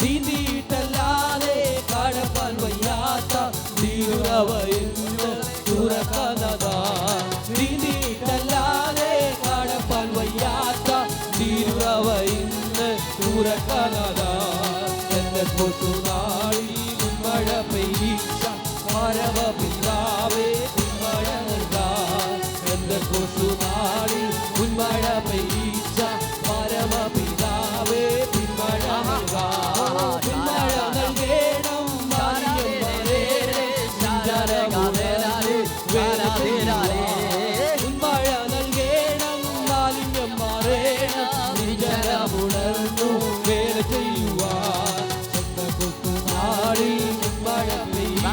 നീന്തിയിട്ടല്ലാതെ കടപ്പാൻ വയ്യാത്ത തുറക്കാനതാ, നീന്തിയിട്ടല്ലാതെ കടപ്പാൻ വയ്യാത്ത തുറക്കാനതാ. എന്റെ കൊച്ചുനാളിൽ മഴ പെയ്യിച്ച പരമപിതാവേ മഴ നൽകാൻ. എന്റെ കൊച്ചുനാളിൽ മഴ പെയ്യിച്ച പരമപിതാവേ മഴ നൽകാൻ. മഴ നൽകേണം മഴ നൽകേണം മാലിന്യം മാറേണം ജനമുണർന്നു വേല ചെയ്യുവാൻ. കൊത്തുനാളിൽ മഴ പെയ്യിച്ച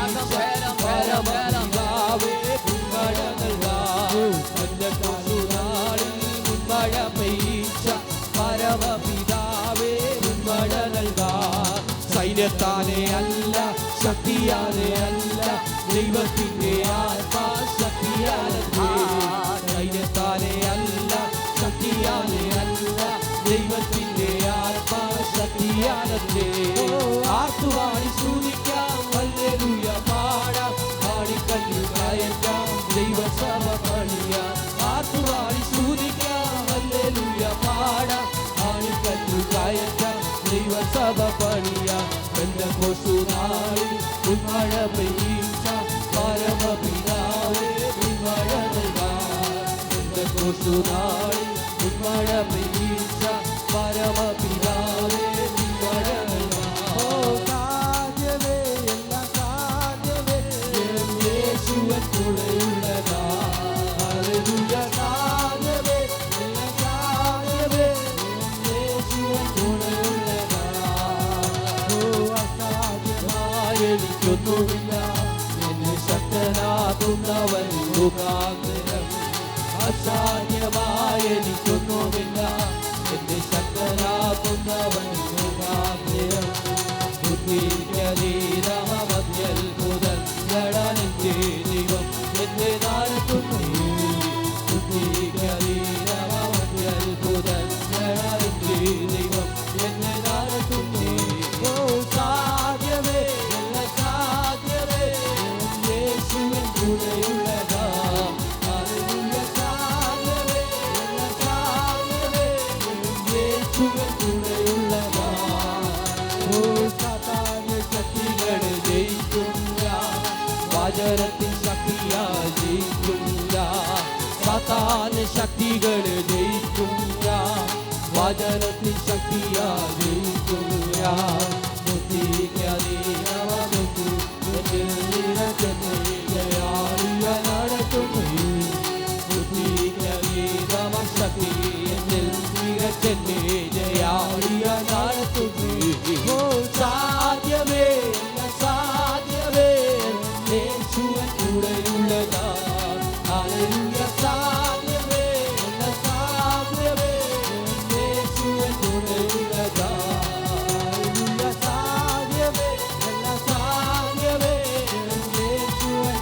പരമപിതാവേ മഴ നൽകാൻ. എന്റെ കൊത്തുനാളിൽ മഴ പെയ്യിച്ച പരമപിതാവേ മഴ നൽകാൻ. സൈന്യത്താലെ അല്ല ശക്തിയാലെ അല്ല ദൈവത്തിന്റെ ആത്മാശക്തിയാലേ. സൈന്യത്താലെ അല്ല ശക്തിയാലെ അല്ല ദൈവത്തിന്റെ ആത്മാശക്തിയാലേ. ആർത്തുവാടി സ്തുതിക്കാം ഹല്ലേലൂയ പാടാം, പാടിക്കല്ല് കയറ്റാം ദൈവസഭ പണിയാം. ആർത്തുവാടി സ്തുതിക്കാം ഹല്ലേലൂയ പാടാം, പാടിക്കല്ല് കയറ്റാം ദൈവസഭ പണിയാം. എന്റെ കൊച്ചുനാളിൽ മഴ പെയ്യിച്ച പരമപിതാവേ മഴ നൽകാൻ. എന്റെ കൊച്ചുനാളിൽ മഴ പെയ്യിച്ച പരമപിതാവേ മഴ നൽകാൻ. സാധ്യമേ എല്ലാം സാധ്യമേ യേശുവൻ കൂടെയുള്ളതാ. ഹല്ലേലൂയ സാധ്യമേ എല്ലാം സാധ്യമേ യേശുവൻ കൂടെയുള്ളതാ. എനിക്കൊന്നുമില്ല എന്നെ ശക്തനാകുന്നവൻ മുഖാന്തരം. അസാധ്യമായ എനിക്കൊന്നുമില്ല എന്നെ ശക്തനാകുന്നവൻ മുഖാന്തരം. ബുദ്ധിക്കതീതമത്യത്ഭുതൻ എന്റെ ദൈവം എന്നെ നടത്തുന്നു. ബുദ്ധിക്കതീതമത്യത്ഭുതൻ എന്റെ ദൈവം എന്നെ നടത്തുന്നു. സാധ്യമേ എല്ലാം സാധ്യമേ യേശുവിൻ കൂടെയുള്ളതാ. ഹല്ലേലൂയ സാധ്യമേ എല്ലാം സാധ്യമേ യേശുവിൻ കൂടെയുള്ളതാ. സാത്താന്യ ശക്തികളെ ജയിക്കില്ല, വചനത്തിൻ ശക്തിയാൽ ജയിക്കില്ല. സാത്താന്യ ശക്തികളെ ജയിക്കില്ല, വചനത്തിൻ ശക്തിയാൽ ജയിക്കില്ല. സാധ്യമേ സാധ്യമേ യേശുവൻ കൂടെയുള്ളതാ. ഹല്ലേലൂയ സാധ്യമേ സാധ്യമേ യേശുവൻ കൂടെയുള്ളതാ. ഹല്ലേലൂയ സാധ്യമേ സാധ്യമേ യേശുവൻ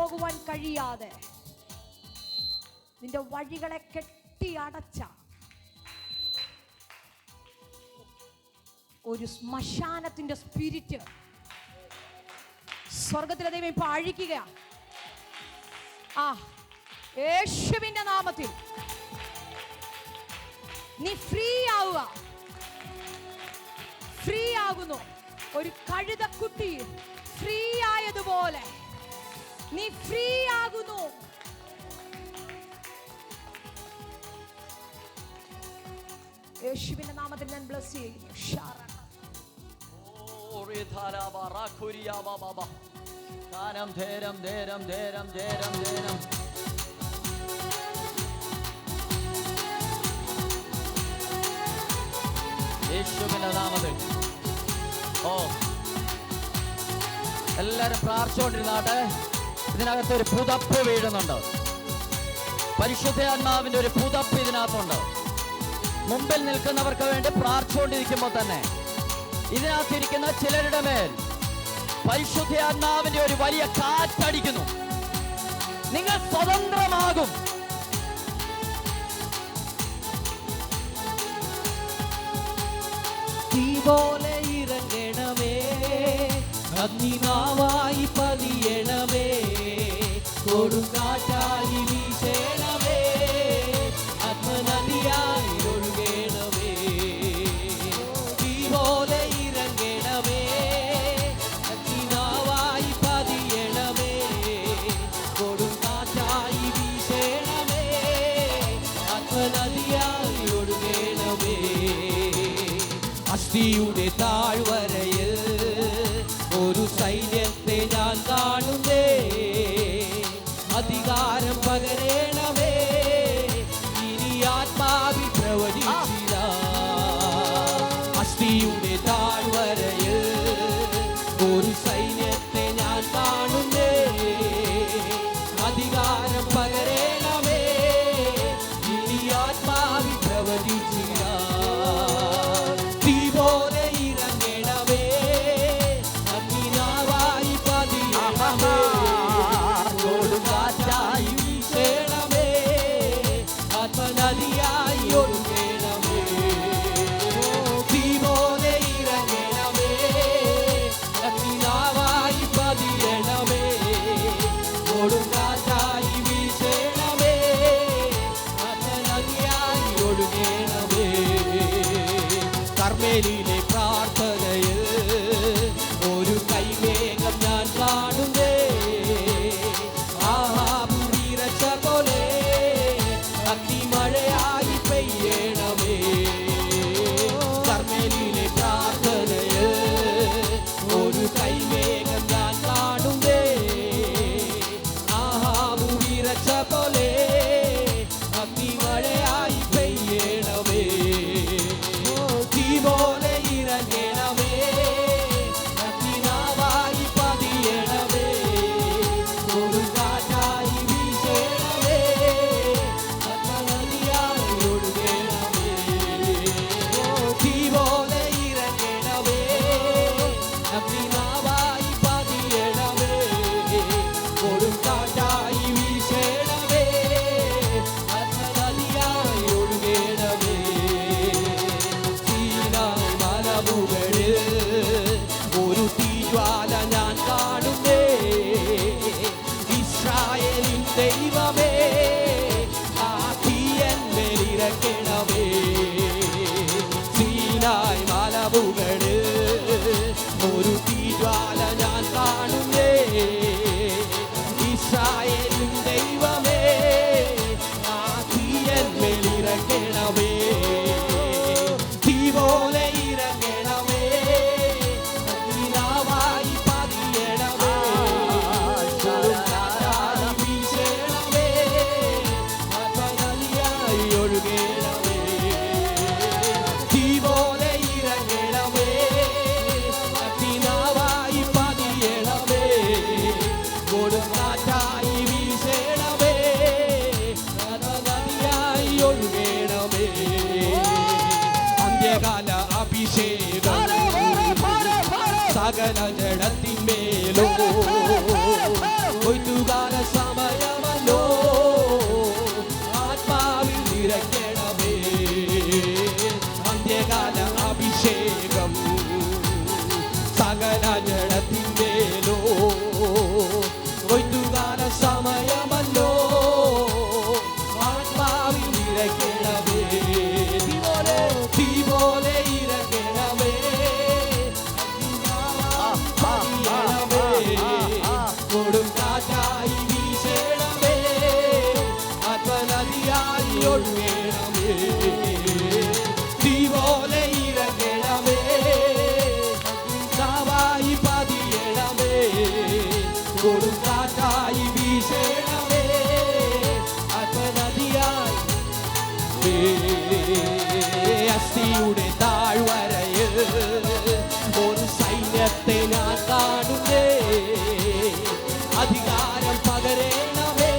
പോകുവാൻ കഴിയാതെ നിന്റെ വഴികളെ കെട്ടി അടച്ച ഒരു ശ്മശാനത്തിന്റെ സ്പിരിറ്റ് സ്വർഗത്തിലെ ദൈവം ഇപ്പൊ അഴിക്കുക. യേശുവിന്റെ നാമത്തിൽ നീ ഫ്രീ ആവുക. ഫ്രീ ആകുന്നു. ഒരു കഴുതക്കുട്ടി ഫ്രീ ആയതുപോലെ നീ ഫ്രീ ആകുന്നു. യേശുവിന്റെ നാമത്തിൽ ഞാൻ ബ്ലസ് ചെയ്യുന്നു. യേശുവിന്റെ നാമത്തിൽ എല്ലാരും പ്രാർത്ഥിച്ചുകൊണ്ടിരുന്നാട്ടെ. ഇതിനകത്തൊരു പുതപ്പ് വീഴുന്നുണ്ട്. പരിശുദ്ധാത്മാവിന്റെ ഒരു പുതപ്പ് ഇതിനകത്തുണ്ട്. മുമ്പിൽ നിൽക്കുന്നവർക്ക് വേണ്ടി പ്രാർത്ഥിച്ചുകൊണ്ടിരിക്കുമ്പോൾ തന്നെ ഇതിനകത്തിരിക്കുന്ന ചിലരുടെ മേൽ പരിശുദ്ധാത്മാവിന്റെ ഒരു വലിയ കാറ്റടിക്കുന്നു. നിങ്ങൾ സ്വതന്ത്രമാകും. തീ പോലെ ഇറങ്ങണമേ, അഗ്നിനാവായി പതിയണമേ, കൊടുങ്കാറ്റായി വീശണമേ, ആത്മനദിയായി ഒഴുകണമേ. തീ പോലെ ഇറങ്ങണമേ, അഗ്നിനാവായി പതിയണമേ, കൊടുങ്കാറ്റായി വീശണമേ, ആത്മനദിയായി ഒഴുകണമേ. അസ്ഥിയുടെ താഴ്വരയിൽ ഒരു സൈന്യത്തെ ഞാൻ കാണുന്നേ, അധികാരം പകരണമേ, ഇനി ആത്മാവിൽ പ്രവചിച്ചില്ല. അസ്ഥിയുടെ താഴ്വരയിൽ ഒരു സൈന്യത്തെ ഞാൻ കാണുന്നേ, അധികാരം പകരണമേ, ഇനി ആത്മാവിൽ പ്രവചിച്ചില്ല. കർമ്മേലിലെ പ്രാർത്ഥനയിൽ ഒരു കൈവേഗം ഞാൻ കാണുന്നേ, ആഹാബുരിച്ച പോലെ അഗ്നിമഴയായി പെയ്യണമേ. കർമ്മേലിലെ പ്രാർത്ഥനയിൽ ഒരു കൈവേഗം ഞാൻ കാണുന്നേ, ആഹാബുരിച്ച പോലെ അഗ്നിമഴയായി പെയ്യണമേ. പോലെ ഇറങ്ങണമേ, അഗ്നിനാവായി പതിയണമേ, കൊടുങ്കാറ്റായി വീശണമേ, ആത്മനദിയായി ഒഴുകണമേ. തീ പോലെ ഇറങ്ങണമേ, അഗ്നിനാവായി പതിയണമേ, കൊടുങ്കാറ്റായി വീശണമേ, ആത്മനദിയായി ഒഴുകണമേ. ഒരു തീജ്വാല ഞാൻ കാണുന്നേ, ഇസ്രായേലിൻ ദൈവമേ, ആ തീയന്മേലിറക്കണമേ. സീനായ് മലമുകളിൽ ഒരു തീജ്വാല ഞാൻ കാണുന്നേ, ഇസ്രായേലിൻ ദൈവമേ, ആ തീയന്മേലിറക്കണമേ. തീ പോലെ ഇറങ്ങണമേ, അഗ്നിനാവായി പതിയണമേ, കൊടുങ്കാറ്റായി വീശണമേ, ആത്മനദിയായി ഒഴുകണമേ. തീ പോലെ ഇറങ്ങണമേ, അഗ്നിനാവായി പതിയണമേ, കൊടുങ്കാറ്റായി വീശണമേ, ആത്മനദിയായി ഒഴുകണമേ. അന്ത്യകാല അഭിഷേകം സകല ജഡത്തിന്മേലോ കൊയ്ത്തുകാല അഭിഷേകം സകല ജഡത്തിന്മേലോ കൊയ്ത്തുകാല സമയമല്ലോ ആത്മാവിൽ ഇറങ്ങണമേ തീ പോലെ ഇറങ്ങണമേ കൊടുങ്കാറ്റായി വീശണമേ ആത്മനദിയായി ഒഴുകണമേ തീ പോലെ ഇറങ്ങണമേ നാവായി പതിയണമേ കൊടുങ്കാറ്റായി വീശണമേ ആത്മനദിയായി അസ്ഥിയുടെ താഴ്വരയിൽ ഒരു സൈന്യത്തെ ഞാൻ കാണുന്നേ അധികാരം പകരണമേ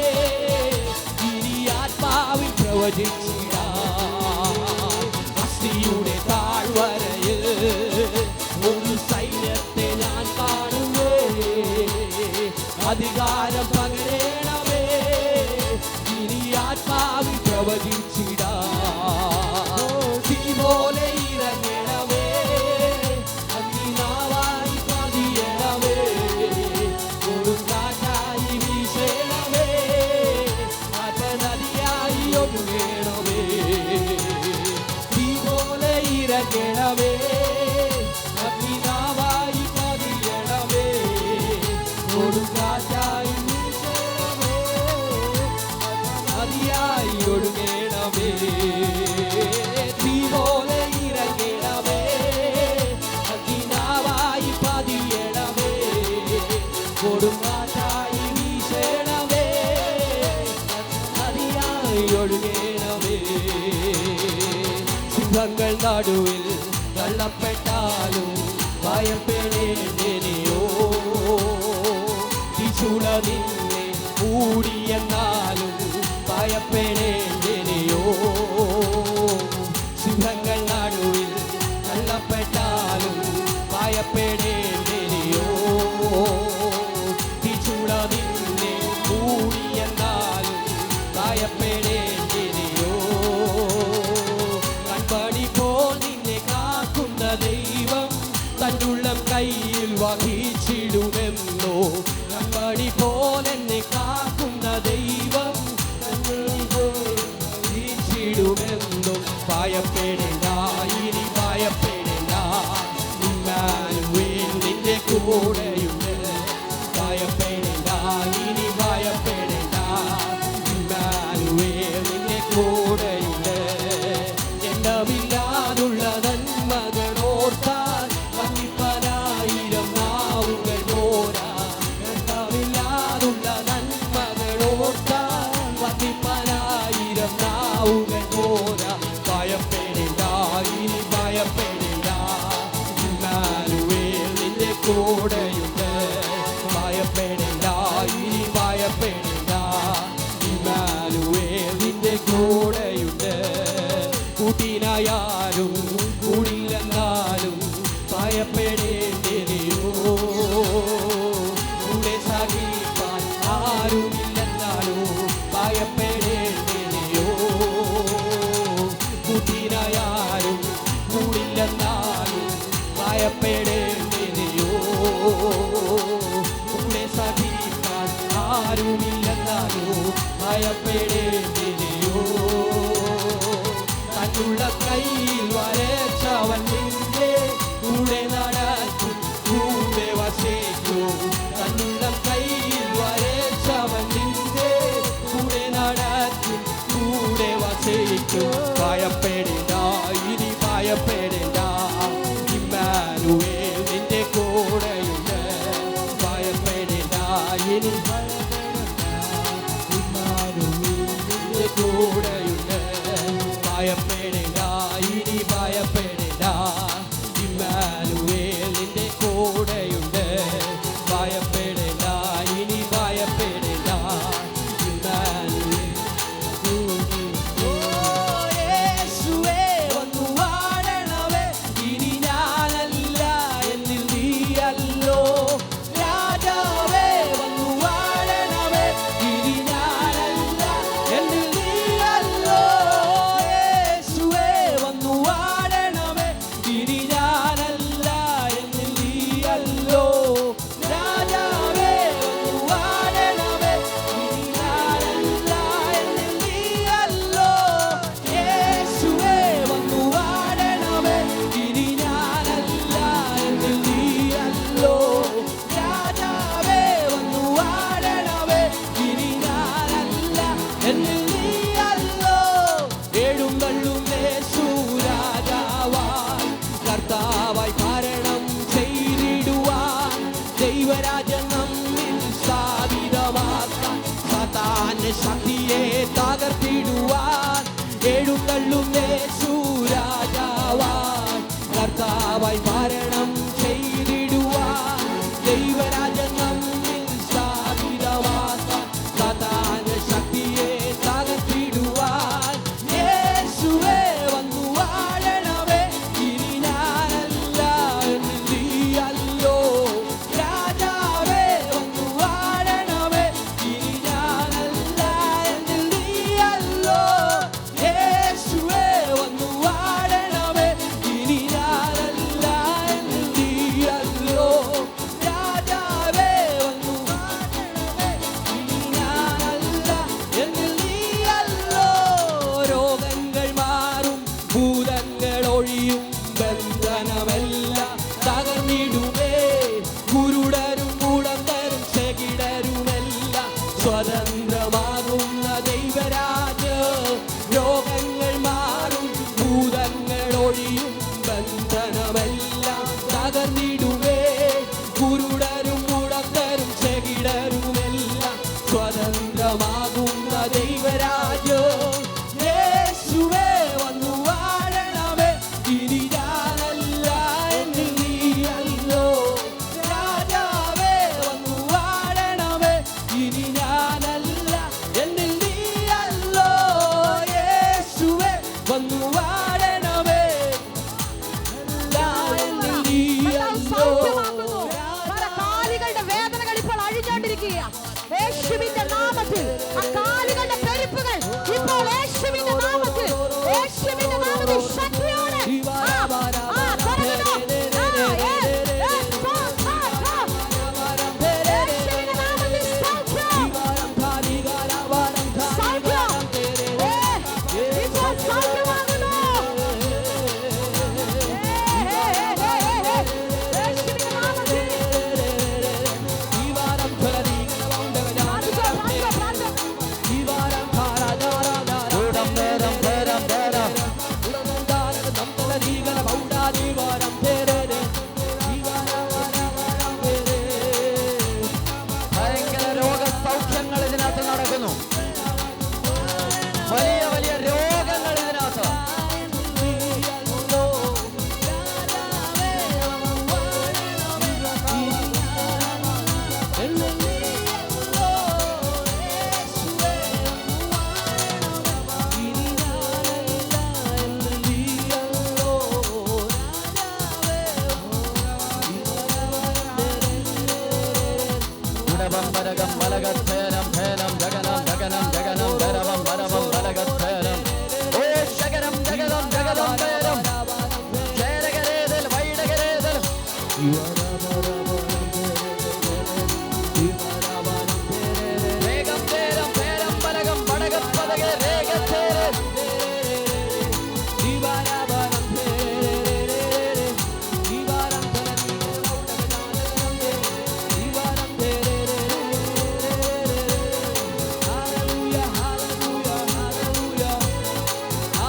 ഇനി ആത്മാവിൽ പ്രവചിച്ചിടാം അസ്ഥിയുടെ താഴ്വരയിൽ ഒരു സൈന്യത്തെ ഞാൻ കാണുന്നേ അധികാരം പകരണമേ ഇനി ആത്മാവിൽ പ്രവചിച്ചിടാം തീ പോലെ ഇറങ്ങണമേ അഗ്നിനാവായി പതിയണമേ കൊടുങ്കാറ്റായി വീശണമേ ആത്മനദിയായി ഒഴുകണമേ തീ പോലെ ഇറങ്ങണമേ അഗ്നിനാവായി പതിയണമേ കൊടുങ്കാറ്റായി വീശണമേ ആത്മനദിയായി ഒഴുകണമേ തീ പോലെ ഇറങ്ങണമേ അഗ്നിനാവായി പതിയണമേ കൊടുങ്കാറ്റായി വീശണമേ നദിയായി ഒഴുകണമേ സിംഹങ്ങൾ നടുവിൽ തള്ളപ്പെട്ടാലും ഭയപ്പെടേണ്ടിയോ ചുള നിന്നെ മൂടിയെന്നാലും ഭയപ്പെടേണ്ടിയോ സിംഹങ്ങൾ നടുവിൽ തള്ളപ്പെട്ടാലും ഭയപ്പെടേണ്ടിയോ ചുള നിന്നെ മൂടിയെന്നാലും ഭയപ്പെടേണ്ടിയോ കൺപണി പോൽ നിന്നെ കാക്കുന്ന ദൈവം തന്നുള്ളം കയ്യിൽ വഹിച്ചിടുമെന്നോ കൺപണി പോലെന്നെ കാക്കുന്ന ദൈവം വഹിച്ചിടുമെന്നോ ഭയപ്പെടേണ്ട ഇനി ഭയപ്പെടേണ്ട ഇമ്മാനുവേൽ നിന്റെ കൂടെയുണ്ട് ഭയപ്പെടേണ്ട ഇനി ഭയപ്പെടേണ്ട ഇമ്മാനുവേൽ നിന്റെ കൂടെയുണ്ട് എണ്ണമില്ലാതുള്ള നന്മകളോർത്താൽ വന്നിപ്പനായിരം നാവുകൾ പോരാ എണ്ണമില്ലാതുള്ള നന്മകളോർത്താൽ വന്നിപ്പനായിരം നാവുകൾ പോരാ ഭയപ്പെടേണ്ട ഇനി ഭയപ്പെടേണ്ട ഇമ്മാനുവേൽ നിന്റെ കൂടെയുണ്ട് ഭയപ്പെടേണ്ട ഇനി ഭയപ്പെടേണ്ട ഇമ്മാനുവേൽ നിന്റെ കൂടെയുണ്ട് കൂട്ടിനായാലും കൂടില്ലെന്നാലും ഭയപ്പെടേണ്ടിയോ കൂടെ സഹിപ്പാൻ ആരുമില്ലെന്നാലോ ഭയപ്പെടേണ്ടിയോ കൂട്ടിനായാലും കൂടില്ലെന്നാലും ഭയപ്പെടേണ്ടിയോ കൂടെ സഹിപ്പാൻ ആരുമില്ലെന്നാലോ ഭയപ്പെടേണ്ടിയോ തന്നുള്ള കയ്യിൽ വരച്ചവൻ നിന്റെ കൂടെ നടക്കും കൂടെ വസിക്കും തന്നുള്ള കയ്യിൽ വരച്ചവൻ നിന്റെ കൂടെ നടക്കും കൂടെ വസിക്കും ഭയപ്പെടേണ്ട ഇനി ഭയപ്പെടേണ്ട ഇമ്മാനുവേൽ നിന്റെ കൂടെയുണ്ട് ഭയപ്പെടേണ്ട ഇനി ഇമ്മാനുവേൽ കൂടെയുണ്ട് ഭയപ്പെടേണ്ട ഇനി ഭയപ്പെടേണ്ട ഇമ്മാനുവേൽ നിന്റെ കൂടെയുണ്ട് ഭയപ്പെടേണ്ട ഇനി ഭയപ്പെടേണ്ട ഇമ്മാനുവേൽ യേശുവേ വന്നു വാഴണമേ ഇനി ഞാനല്ല എന്നിൽ നീയല്ലോ രാജാവേ വന്നു വാഴണമേ ഇനി ഞാനല്ല എന്നിൽ നീയല്ലോ ദൈവരാജ്യം നമ്മിൽ സ്ഥാപിതമാക്കാൻ സാത്താന്റെ ശക്തിയെ തകർത്തിടുവാൻ എഴുന്നള്ളും യേശു രാജാവായി കർത്താവായി ഭരണം ചെയ്തിടുവാൻ ദൈവരാജ്യം നമ്മിൽ സ്ഥാപിതമാക്കാൻ സാത്താന്റെ ശക്തിയെ തകർത്തിടുവാൻ യേശുവേ വന്നു വാഴണമേ ഇനി ഞാനല്ല നീയല്ലോ രാജാവേ വന്നു വാഴണമേ ഇനി ഞാനല്ല നീയല്ലോ യേശുവേ വന്നു വാഴണമേ ഇനി ഞാനല്ല നീയല്ലോ രാജാവേ വന്നു വാഴണമേ ഇനി ഞാനല്ല നീയല്ലോ രോഗങ്ങൾ മാറും ഭൂതങ്ങൾ ഒഴിയും ബന്ധനമെല്ലാം തകർന്നിടുമേ കുരുടരും മുടന്തരും ചെകിടരുമെല്ലാം സ്വതന്ത്രമാകുന്ന ദൈവരാജ്യം രോഗങ്ങൾ മാറും ഭൂതങ്ങൾ ഒഴിയും ബന്ധനമെല്ലാം തകർന്നിടുമേ കുരുടരും മുടന്തരും ചെകിടരുമെല്ലാം സ്വതന്ത്രമാകുന്ന ദൈവരാജ്യം യേശുവേ വന്നു വാഴണമേ ഇനി ഞാനല്ല എന്നിൽ നീയല്ലോ രാജാവേ വന്നു വാഴണമേ ഇനി ഞാനല്ല എന്നിൽ നീയല്ലോ യേശുവേ വന്നു വാഴണമേ എന്നിൽ നീയല്ലോ സൗഖ്യമാക്കുന്നു. പല കാലുകളുടെ വേദനകൾ ഇപ്പോൾ അഴിഞ്ഞുകൊണ്ടിരിക്കുക യേശുവിന്റെ നാമത്തിൽ. ആ കാലുകളുടെ പെരുപ്പുകൾ ഇപ്പോൾ യേശുവിന്റെ നാമത്തിൽ, യേശുവിന്റെ നാമത്തിൽ ശക്തിയോടെ തുറന്നു. യേശുവിന്റെ നാമത്തിൽ സൗഖ്യം, സൗഖ്യം. ഇപ്പോൾ സൗഖ്യമാകുന്നു. യേശുവിന്റെ നാമത്തിൽ ഭയങ്കര രോഗസൗഖ്യങ്ങൾ ഇതിനകത്ത് നടക്കുന്നു. വലിയ വലിയ രോഗങ്ങൾ ഇതിനകത്ത്. ഉടവം വരകം വലകത്തേരം ഭേനം ജഗനം ജഗനം ജഗനം ഭരവം ഭരവം വലകത്തേരം ഓ ശകരം ജഗതം ജഗതം ഭേരം ചേരകരേതൽ വൈഡകരേതൽ വേഗം പേരം പേരം വലകം വടകപ്പതക രേഖത്തേരം Hallelujah, hallelujah, hallelujah.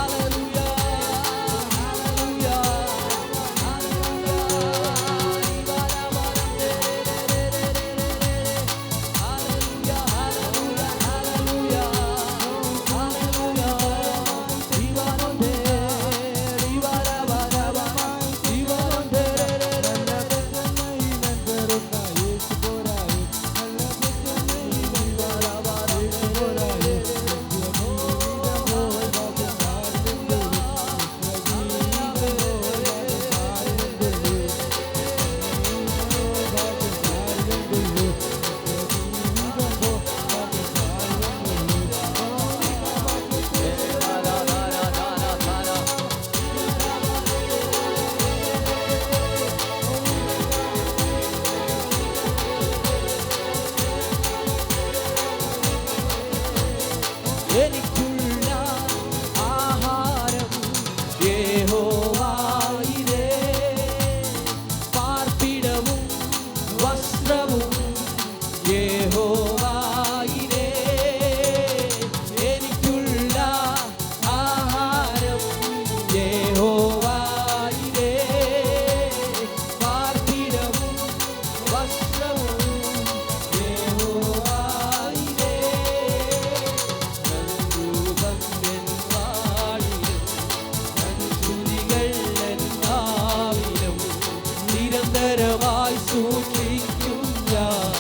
ഭദ്രമായി സൂക്ഷിക്കും ഞാൻ.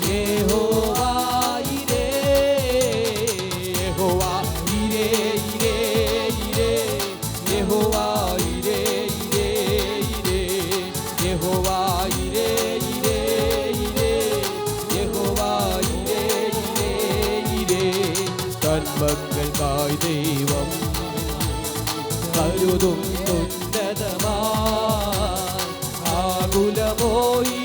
യഹോവ ഇരേ, യഹോവ ഇരേ, ഇരേ, ഇരേ, യഹോവ ഇരേ, ഇരേ, ഇരേ, യഹോവ ഇരേ, ഇരേ, ഇരേ, യഹോവ ഇരേ, ഇരേ, ഇരേ. തന്മക്കൾക്കായി ദൈവം കരുതുന്നുന്നതമായി ആകുലമോ ഈ